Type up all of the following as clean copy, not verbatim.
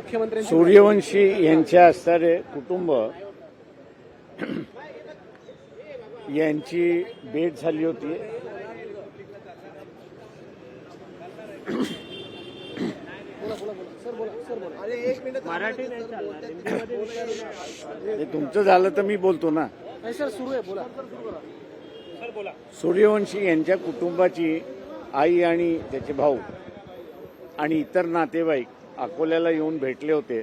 मुख्यमंत्र्यांची सूर्यवंशी यांच्या असणारे कुटुंब यांची भेट झाली होती. मराठी नाही चालणार, हिंदीमध्ये विचारणार. हे तुमचं झालं तर मी बोलतो ना. नाही सर, सुरू आहे, बोला. सूर्यवंशी यांच्या कुटुंबाची आई आणि त्याचे भाऊ आणि इतर नातेवाईक अकोल्याला येऊन भेटले होते.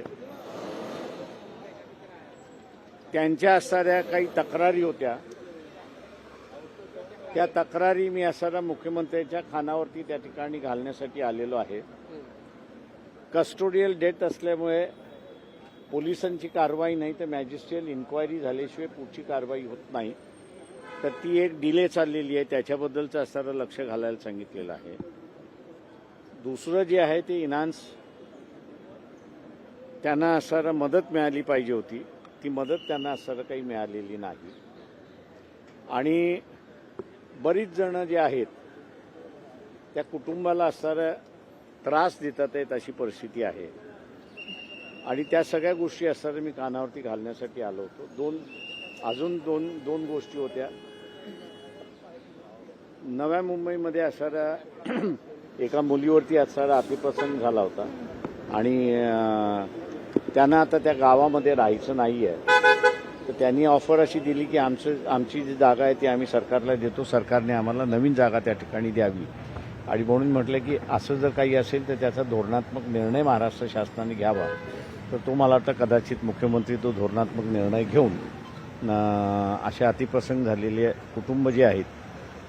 त्यांच्या असणाऱ्या काही तक्रारी होत्या. त्या तक्रारी मी असणाऱ्या मुख्यमंत्र्यांच्या खानावरती त्या ठिकाणी घालण्यासाठी आलेलो आहे. कस्टोडियल डेथ असल्यामुळे पोलिसांची कारवाई नाही तर मॅजिस्ट्रियल इन्क्वायरी झाल्याशिवाय पुढची कारवाई होत नाही. तर ती एक डिले चाललेली आहे, त्याच्याबद्दलचं असणारं लक्ष घालायला सांगितलेलं आहे. दुसरं जे आहे ते इन्हान्स त्यांना असणारं मदत मिळाली पाहिजे होती, ती मदत त्यांना असणारं काही मिळालेली नाही. आणि बरीच जण जे आहेत त्या कुटुंबाला असणारा त्रास देतात आहेत अशी परिस्थिती आहे. आणि त्या सगळ्या गोष्टी असणाऱ्या मी कानावरती घालण्यासाठी आलो होतो. अजून दोन गोष्टी होत्या. नव्या मुंबईमध्ये असणाऱ्या एका मुलीवरती असणारा अतिप्रसंग झाला होता आणि त्यांना आता त्या गावामध्ये राहायचं नाही आहे. तर त्यांनी ऑफर अशी दिली की आमची जी जागा आहे ती आम्ही सरकारला देतो, सरकारने आम्हाला नवीन जागा त्या ठिकाणी द्यावी. आणि म्हणून म्हटलं की असं जर काही असेल तर त्याचा धोरणात्मक निर्णय महाराष्ट्र शासनाने घ्यावा. तर तो मला वाटतं कदाचित मुख्यमंत्री तो धोरणात्मक निर्णय घेऊन अशा अतिप्रसंग झालेले कुटुंब जे आहेत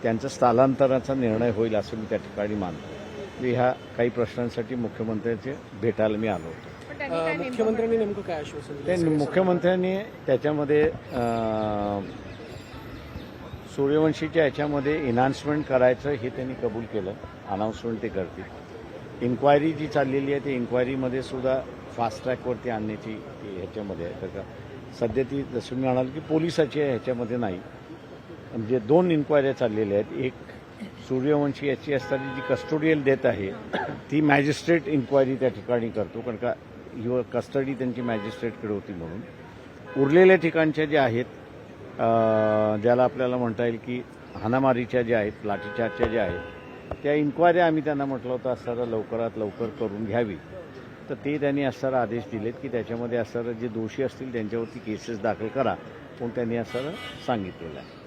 त्यांचं स्थलांतराचा निर्णय होईल असं मी त्या ठिकाणी मानतो. ह्या काही प्रश्नांसाठी मुख्यमंत्र्यांचे भेटायला मी आलो होतो. मुख्यमंत्र्यांनी नेमकं काय आश्वासन दिलं? मुख्यमंत्र्यांनी त्याच्यामध्ये सूर्यवंशीच्या याच्यामध्ये एन्हान्समेंट करायचं हे त्यांनी कबूल केलं. अनाऊन्समेंट ते करतील. इन्क्वायरी जी चाललेली आहे ती इन्क्वायरीमध्ये सुद्धा फास्ट ट्रॅकवरती आणण्याची ह्याच्यामध्ये आहे. तर सध्या ती जसं मी म्हणाल की पोलिसाची आहे, ह्याच्यामध्ये नाही. म्हणजे 2 इन्क्वायऱ्या चाललेल्या आहेत. एक सूर्यवंशी याची असणारी जी कस्टोडियल डेथ आहे ती मॅजिस्ट्रेट इन्क्वायरी त्या ठिकाणी करतो, कारण का कस्टडी त्यांची मॅजिस्ट्रेटकडे होती म्हणून. उरलेल्या ठिकाणच्या ज्या आहेत ज्याला आपल्याला म्हणता येईल की हाणामारीच्या ज्या आहेत, लाठीचार्जच्या ज्या आहेत, त्या इन्क्वायऱ्या आम्ही त्यांना म्हटलं होतं असणारं लवकरात लवकर करून घ्यावी. तर ते त्यांनी असणारा आदेश दिलेत की त्याच्यामध्ये असणारं जे दोषी असतील त्यांच्यावरती केसेस दाखल करा म्हणून त्यांनी असणारं सांगितलेलं आहे.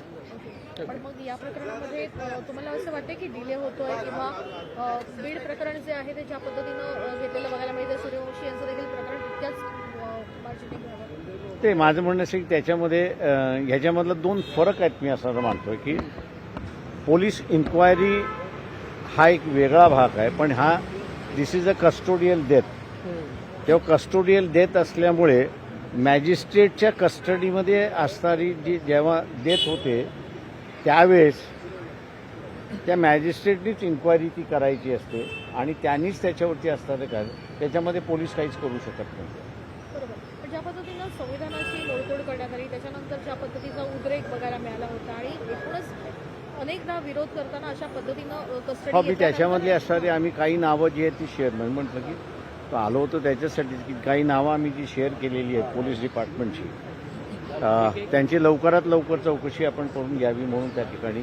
पण मग या प्रकरणामध्ये तुम्हाला असं वाटतं की डिले होतोय किंवा बीड प्रकरण जे आहे ते ज्या पद्धतीनं घेतलेलं बघायला मिळतं, सूर्यवंशी यांचं देखील प्रकरण तितक्याच मार्जिने घ्यावं? ते माझं म्हणणं असेल की त्याच्यामध्ये ह्याच्यामधला 2 फरक आहेत. मी असं मानतोय की पोलीस इन्क्वायरी हा एक वेगळा भाग आहे, पण हा दिस इज अ कस्टोडियल डेथ. तेव्हा कस्टोडियल डेथ असल्यामुळे मॅजिस्ट्रेटच्या कस्टडीमध्ये असणारी जी जेव्हा डेथ होते त्यावेळेस त्या मॅजिस्ट्रेटनीच इन्क्वायरी ती करायची असते आणि त्यांनीच त्याच्यावरती असणारं काय, त्याच्यामध्ये पोलीस काहीच करू शकत नाही. बरोबर. ज्या पद्धतीनं संविधानाची मोडतोड करण्यात आली, त्याच्यानंतर ज्या पद्धतीचा उद्रेक बघायला मिळाला होता आणि एकूणच अनेकदा विरोध करताना अशा पद्धतीनं कस्टडी मी त्याच्यामधली असणारी आम्ही काही नावं जी आहेत ती शेअर नाही म्हटलं की तो आलो होतो त्याच्यासाठी की काही नावं आम्ही जी शेअर केलेली आहेत पोलीस डिपार्टमेंटची, त्यांची लवकरात लवकर चौकशी आपण करून घ्यावी म्हणून त्या ठिकाणी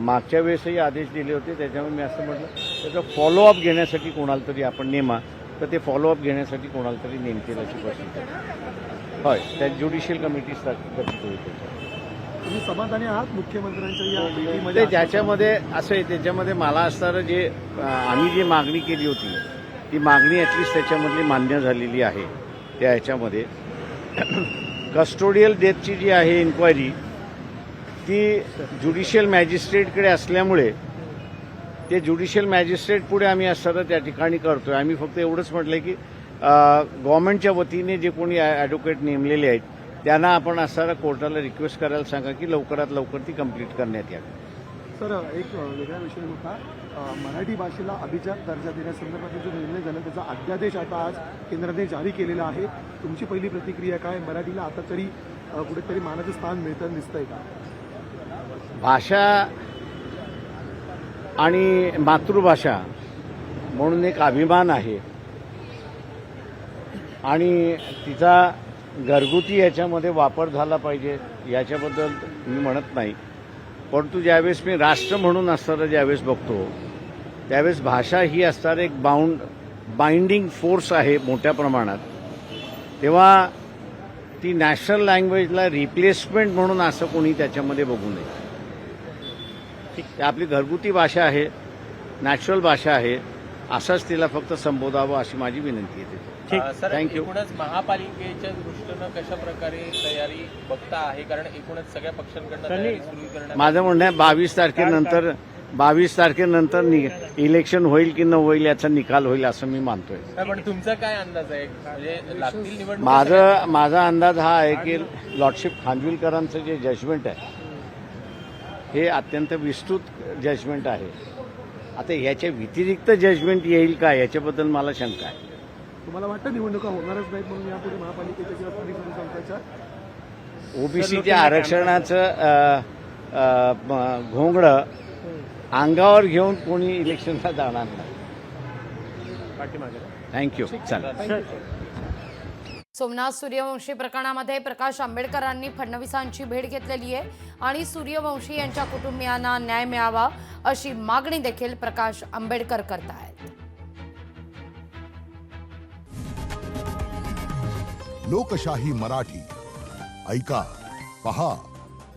मागच्या वेळेसही आदेश दिले होते. त्याच्यामुळे मी असं म्हटलं त्याचा फॉलोअप घेण्यासाठी कोणाला तरी आपण नेमा, तर ते फॉलोअप घेण्यासाठी कोणाला तरी नेमकेल अशी परिस्थिती. होय, त्या ज्युडिशियल कमिटी गठीत होईल. तुम्ही समाधानी आहात मुख्यमंत्र्यांच्या या भेटीमध्ये? त्याच्यामध्ये असं आहे, त्याच्यामध्ये मला असणारं जे आम्ही जी मागणी केली होती ती मागणी ॲटलिस्ट त्याच्यामधली मान्य झालेली आहे. त्या ह्याच्यामध्ये कस्टोडियल डेथची जी आहे इन्क्वायरी ती ज्युडिशियल मॅजिस्ट्रेटकडे असल्यामुळे ते ज्युडिशियल मॅजिस्ट्रेट पुढे आम्ही असणारं त्या ठिकाणी करतोय. आम्ही फक्त एवढंच म्हटलंय की गव्हर्नमेंटच्या वतीने जे कोणी ॲडव्होकेट नेमलेले आहेत त्यांना आपण असणारा कोर्टाला रिक्वेस्ट करायला सांगा की लवकरात लवकर ती कंप्लीट करण्यात यावी. सर, एक वेगळा विषय होता. मराठी भाषेला अभिजात दर्जा देण्यासंदर्भात जो निर्णय झाला त्याचा अध्यादेश आता आज केंद्राने जारी केलेला आहे. तुमची पहिली प्रतिक्रिया काय? मराठीला आता तरी कुठेतरी मानाचं स्थान मिळताना दिसतंय का? भाषा आणि मातृभाषा म्हणून एक अभिमान आहे. आणि तिचा घरगुती याच्यामध्ये वापर झाला पाहिजे याच्याबद्दल मी म्हणत नाही. परंतु ज्यावेळेस मी राष्ट्र म्हणून असताना ज्यावेळेस बघतो त्यावेळेस भाषा ही असणारं एक बाइंडिंग फोर्स आहे मोठ्या प्रमाणात, तेव्हा ती नॅशनल लँग्वेजला रिप्लेसमेंट म्हणून असं कोणी त्याच्यामध्ये बघू नये. ती आपली घरगुती भाषा आहे, नॅचरल भाषा आहे, असंच तिला फक्त संबोधावं अशी माझी विनंती आहे. Sir, thank you. एकूणच महापालिकेच्या दृष्टीनं कशा प्रकारे तयारी बघता आहे, कारण एकूणच सगळ्या पक्षांकडनं तयारी सुरू करण्यात माझं म्हणणं आहे 22 तारखेनंतर इलेक्शन होईल की न होईल याचा निकाल होईल असं मी मानतोय. पण तुमचा काय अंदाज आहे, म्हणजे लागतील निवडणूक? माझा अंदाज हा आहे की लॉर्डशिप खानविलकरांचं जे जजमेंट आहे हे अत्यंत विस्तृत जजमेंट आहे. आता ह्याच्या व्यतिरिक्त जजमेंट येईल का याच्याबद्दल मला शंका आहे. तुम्हाला वाटतं निवडणुका होणारच नाहीत म्हणून यापुढे महापालिकेच्या किंवा स्थानिक स्वराज्याच्या? ओबीसीच्या आरक्षणाचं घोंगडं अंगावर घेऊन कोणी इलेक्शनला जाणार नाही. थँक्यू. चला. सोमनाथ सूर्यवंशी प्रकरणामध्ये प्रकाश आंबेडकरांनी फडणवीसांची भेट घेतलेली आहे आणि सूर्यवंशी यांच्या कुटुंबियांना न्याय मिळावा अशी मागणी देखील प्रकाश आंबेडकर करतायत. लोकशाही मराठी ऐका, पहा,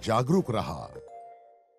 जागरूक रहा.